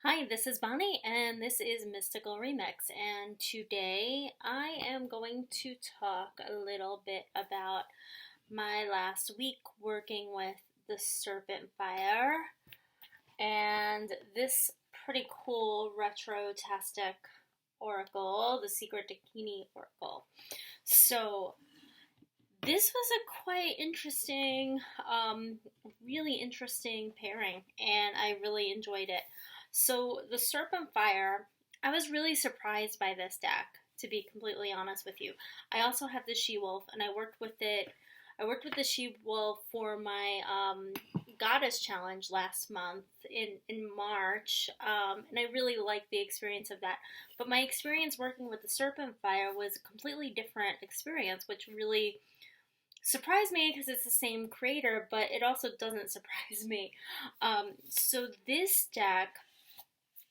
Hi, this is Bonnie, and this is Mystical Remix. And today I am going to talk a little bit about my last week working with the Serpentfire and this pretty cool retrotastic oracle, the Secret Dakini Oracle. So, this was a quite interesting, really interesting pairing, and I really enjoyed it. So the Serpent Fire, I was really surprised by this deck, to be completely honest with you. I also have the She Wolf, and I worked with it. I worked with the She Wolf for my Goddess Challenge last month in March, and I really liked the experience of that. But my experience working with the Serpent Fire was a completely different experience, which really surprised me because it's the same creator, but it also doesn't surprise me. So this deck,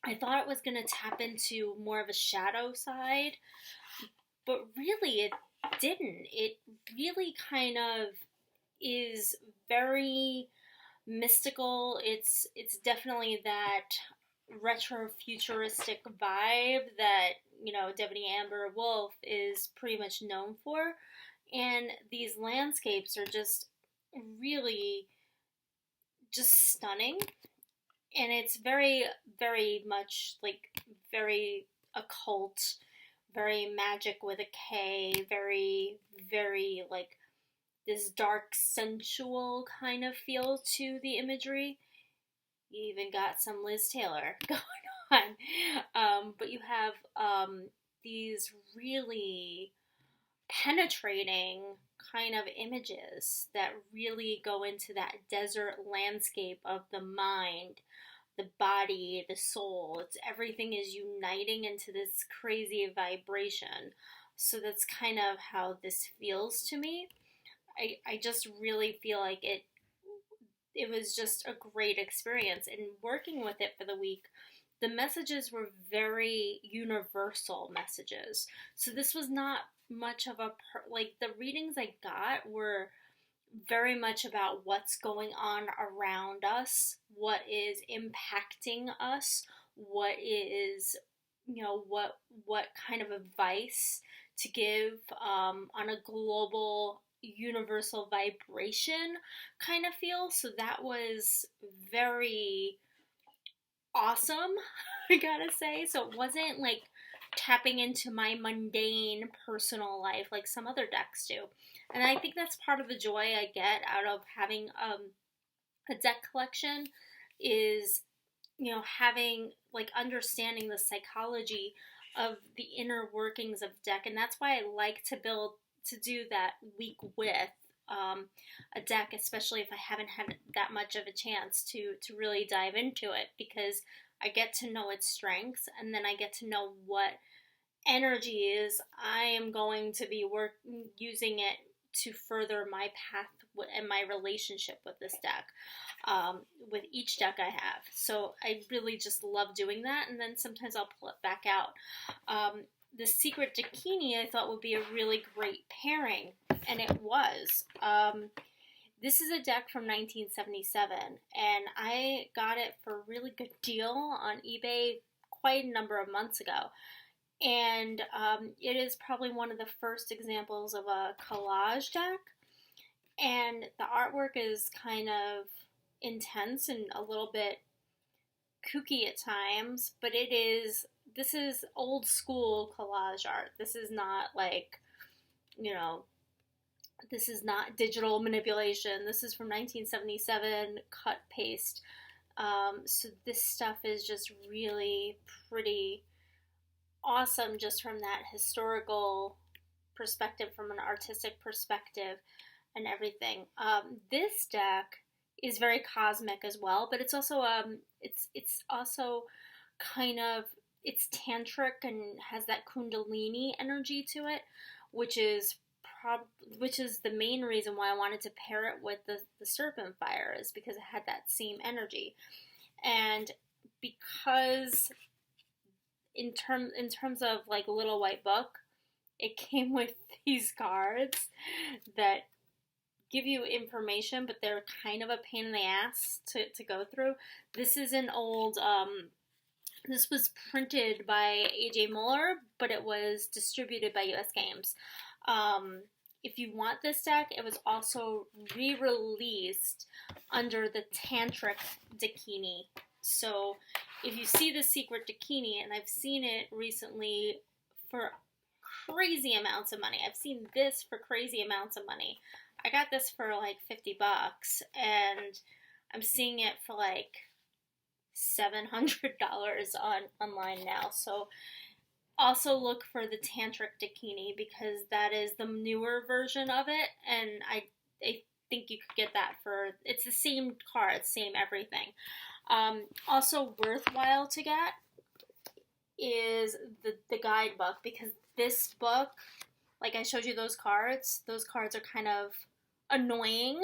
I thought it was going to tap into more of a shadow side, but really it didn't. It really kind of is very mystical. It's definitely that retro-futuristic vibe that, Devany Amber Wolfe is pretty much known for. And these landscapes are just really just stunning. And it's very, very much like very occult, very magic with a K, very, very like this dark, sensual kind of feel to the imagery. You even got some Liz Taylor going on. But you have these really penetrating kind of images that really go into that desert landscape of the mind, the body, the soul. It's everything is uniting into this crazy vibration. So that's kind of how this feels to me. I just really feel like it was just a great experience. And working with it for the week, the messages were very universal messages. So this was not much of a like the readings I got were very much about what's going on around us, what is impacting us, what is what kind of advice to give on a global universal vibration kind of feel. So that was very awesome, I gotta say. So it wasn't like tapping into my mundane personal life like some other decks do. And I think that's part of the joy I get out of having a deck collection is, having like understanding the psychology of the inner workings of deck. And that's why I like to do that week with a deck, especially if I haven't had that much of a chance to really dive into it, because I get to know its strengths, and then I get to know what energy is I am going to be using it to further my path and my relationship with this deck, with each deck I have. So I really just love doing that, and then sometimes I'll pull it back out. The Secret Dakini I thought would be a really great pairing, and it was. This is a deck from 1977, and I got it for a really good deal on eBay quite a number of months ago. And it is probably one of the first examples of a collage deck. And the artwork is kind of intense and a little bit kooky at times, but this is old school collage art. This is not like, this is not digital manipulation. This is from 1977, cut paste. So this stuff is just really pretty awesome just from that historical perspective, from an artistic perspective and everything. This deck is very cosmic as well, but it's also it's also kind of, it's tantric and has that kundalini energy to it, which is which is the main reason why I wanted to pair it with the Serpent Fire, is because it had that same energy. And because in terms of like Little White Book, it came with these cards that give you information, but they're kind of a pain in the ass to go through. This is an old This was printed by AJ Muller, but it was distributed by US Games. If you want this deck, it was also re-released under the Tantric Dakini. So if you see the Secret Dakini, and I've seen it recently for crazy amounts of money. I've seen this for crazy amounts of money. I got this for like $50, and I'm seeing it for like $700 online now. So also look for the Tantric Dakini, because that is the newer version of it, and I think you could get that for, it's the same cards, same everything. Also worthwhile to get is the guidebook, because this book, like I showed you those cards are kind of annoying,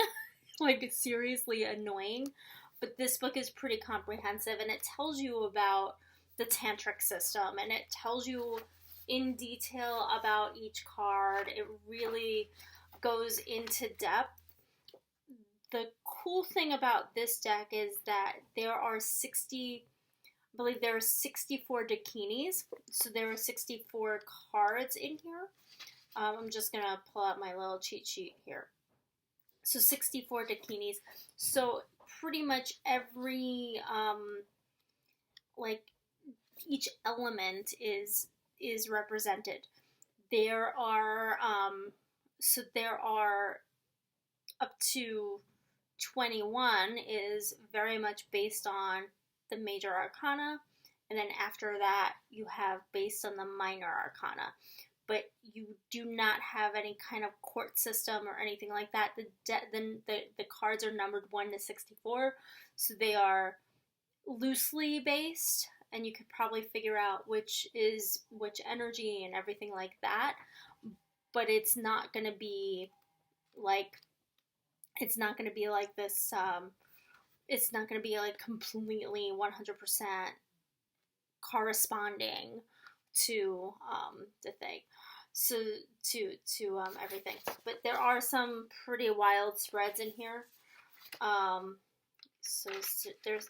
like seriously annoying, but this book is pretty comprehensive, and it tells you about the tantric system, and it tells you in detail about each card. It really goes into depth. The cool thing about this deck is that there are 64 Dakinis, so there are 64 cards in here. I'm just going to pull out my little cheat sheet here. So 64 Dakinis. So pretty much every, like, each element is represented. There are, there are up to 21 is very much based on the major arcana, and then after that you have based on the minor arcana, but you do not have any kind of court system or anything like that. The cards are numbered 1 to 64, so they are loosely based, and you could probably figure out which is which energy and everything like that, but it's not going to be like this, it's not going to be like completely 100% corresponding to the thing, so to everything. But there are some pretty wild spreads in here. So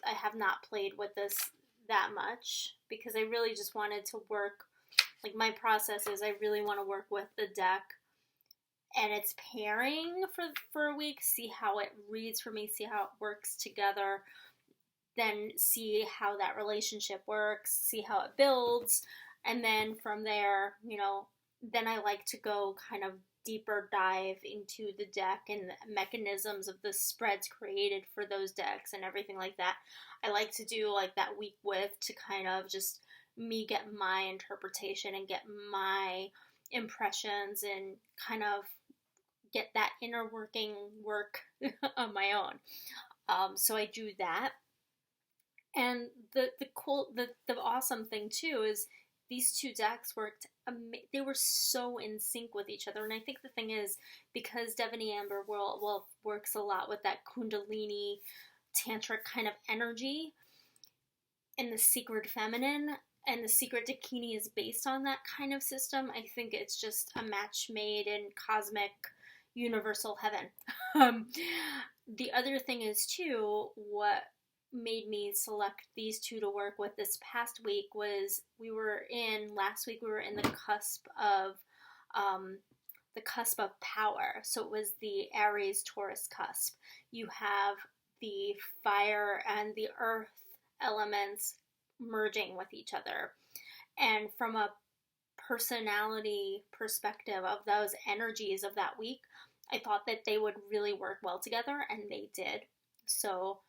I have not played with this that much, because I really just wanted to work, like my process is I really want to work with the deck and its pairing for a week, see how it reads for me, see how it works together, then see how that relationship works, see how it builds, and then from there, then I like to go kind of deeper dive into the deck and the mechanisms of the spreads created for those decks and everything like that. I like to do like that week with, to kind of just me get my interpretation and get my impressions and kind of get that inner working work on my own. So I do that. And the awesome thing too is these two decks they were so in sync with each other. And I think the thing is, because Devany Amber Wolfe works a lot with that Kundalini tantric kind of energy and the secret feminine, and the Secret Dakini is based on that kind of system, I think it's just a match made in cosmic universal heaven. The other thing is too, what made me select these two to work with this past week was last week we were in the cusp of power. So it was the Aries Taurus cusp. You have the fire and the earth elements merging with each other, and from a personality perspective of those energies of that week, I thought that they would really work well together, and they did. So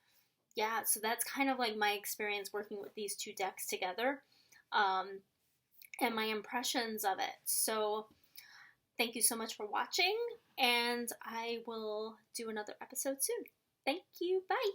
yeah, so that's kind of like my experience working with these two decks together, and my impressions of it. So thank you so much for watching, and I will do another episode soon. Thank you. Bye.